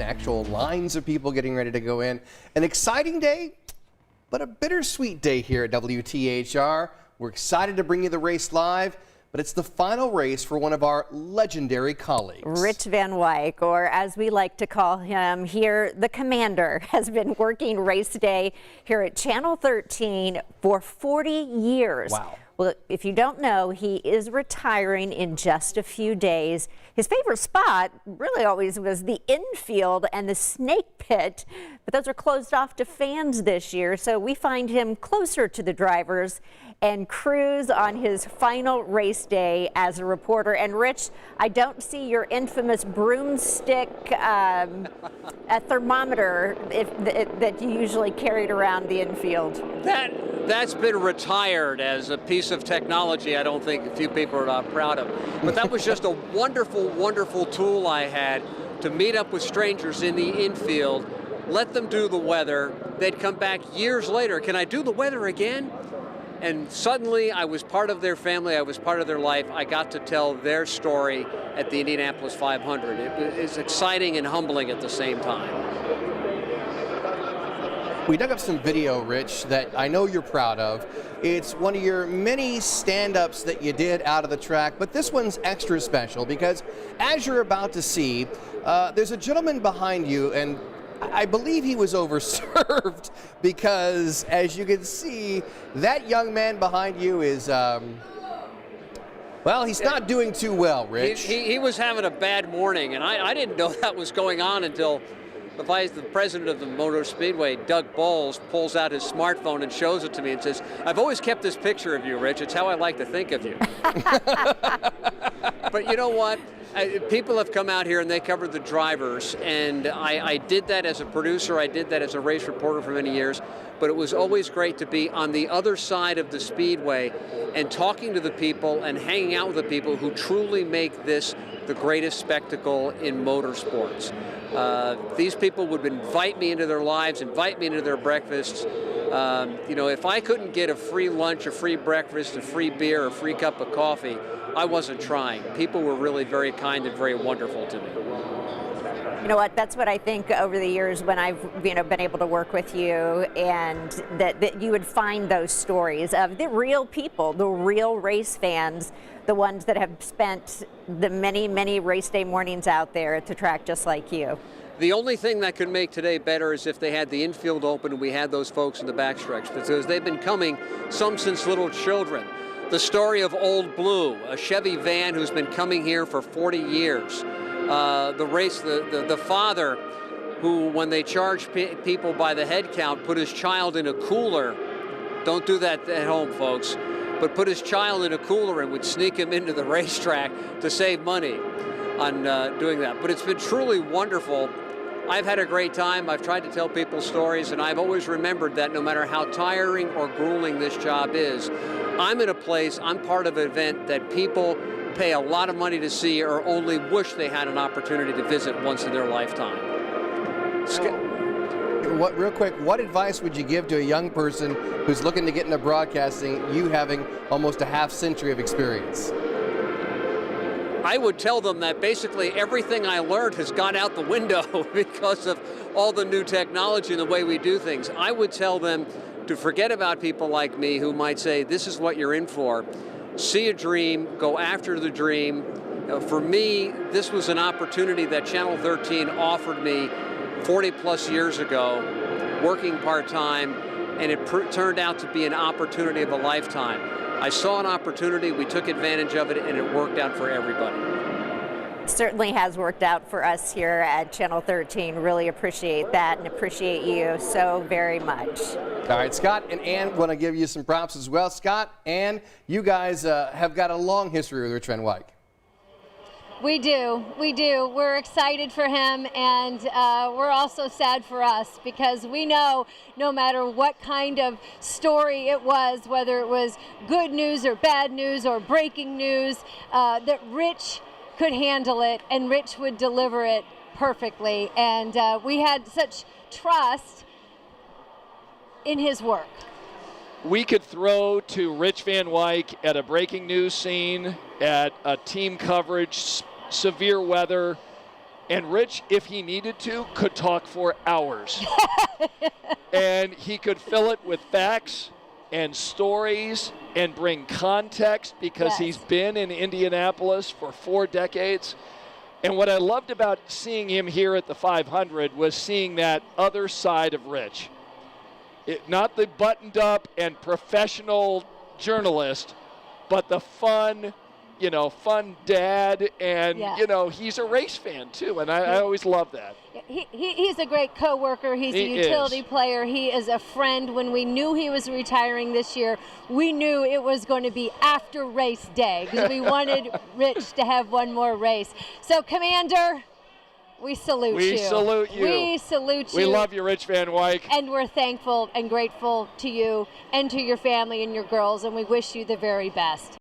Actual lines of people getting ready to go in. An exciting day, but a bittersweet day here at WTHR. We're excited to bring you the race live, but it's the final race for one of our legendary colleagues. Rich Van Wyk, or as we like to call him here, the Commander, has been working race day here at Channel 13 for 40 years. Wow. Well, if you don't know, he is retiring in just a few days. His favorite spot really always was the infield and the snake pit, but those are closed off to fans this year, so we find him closer to the drivers and cruise on his final race day as a reporter. And Rich, I don't see your infamous broomstick a thermometer that you usually carried around the infield. That's been retired as a piece of technology I don't think a few people are not proud of. But that was just a wonderful, wonderful tool I had to meet up with strangers in the infield, let them do the weather. They'd come back years later. Can I do the weather again? And suddenly I was part of their family, I was part of their life. I got to tell their story at the Indianapolis 500. It was exciting and humbling at the same time. We dug up some video, Rich, that I know you're proud of. It's one of your many stand-ups that you did out of the track, but this one's extra special because, as you're about to see, there's a gentleman behind you, and I believe he was overserved because, as you can see, that young man behind you is, well, he's not doing too well, Rich. He was having a bad morning, and I didn't know that was going on until the president of the Motor Speedway, Doug Bowles, pulls out his smartphone and shows it to me and says, "I've always kept this picture of you, Rich. It's how I like to think of you." But you know what? People have come out here and they covered the drivers, and I did that as a producer. I did that as a race reporter for many years. But it was always great to be on the other side of the speedway and talking to the people and hanging out with the people who truly make this the greatest spectacle in motorsports. These people would invite me into their lives, invite me into their breakfasts. You know, if I couldn't get a free lunch, a free breakfast, a free beer, a free cup of coffee, I wasn't trying. People were really very kind and very wonderful to me. You know what, that's what I think over the years when I've been able to work with you, and that you would find those stories of the real people, the real race fans, the ones that have spent the many, many race day mornings out there at the track just like you. The only thing that could make today better is if they had the infield open and we had those folks in the backstretch, because they've been coming, some since little children. The story of Old Blue, a Chevy van who's been coming here for 40 years. The father who, when they charge people by the head count, put his child in a cooler. Don't do that at home, folks. But put his child in a cooler and would sneak him into the racetrack to save money on doing that. But it's been truly wonderful. I've had a great time. I've tried to tell people stories, and I've always remembered that no matter how tiring or grueling this job is, I'm in a place, I'm part of an event that people pay a lot of money to see or only wish they had an opportunity to visit once in their lifetime. Real quick, what advice would you give to a young person who's looking to get into broadcasting, you having almost a half century of experience? I would tell them that basically everything I learned has gone out the window because of all the new technology and the way we do things. I would tell them to forget about people like me who might say, this is what you're in for. See a dream, go after the dream. For me, this was an opportunity that Channel 13 offered me 40 plus years ago, working part-time, and it turned out to be an opportunity of a lifetime. I saw an opportunity, we took advantage of it, and it worked out for everybody. Certainly has worked out for us here at Channel 13. Really appreciate that and appreciate you so very much. All right, Scott and Ann want to give you some props as well. Scott, Ann, you guys have got a long history with Rich Van Wyk. We do. We're excited for him, and we're also sad for us because we know no matter what kind of story it was, whether it was good news or bad news or breaking news, that Rich could handle it and Rich would deliver it perfectly. And we had such trust in his work. We could throw to Rich Van Wyk at a breaking news scene, at a team coverage, severe weather, And Rich, if he needed to, could talk for hours. And he could fill it with facts and stories and bring context because he's been in Indianapolis for 4 decades. And what I loved about seeing him here at the 500 was seeing that other side of Rich. Not the buttoned up and professional journalist, but the fun dad, and he's a race fan too, and I always love that. He's a great coworker. He's a utility player. He is a friend. When we knew he was retiring this year, we knew it was going to be after race day because we wanted Rich to have one more race. So, Commander, we salute you. We salute you. We salute you. We love you, Rich Van Wyk. And we're thankful and grateful to you and to your family and your girls, and we wish you the very best.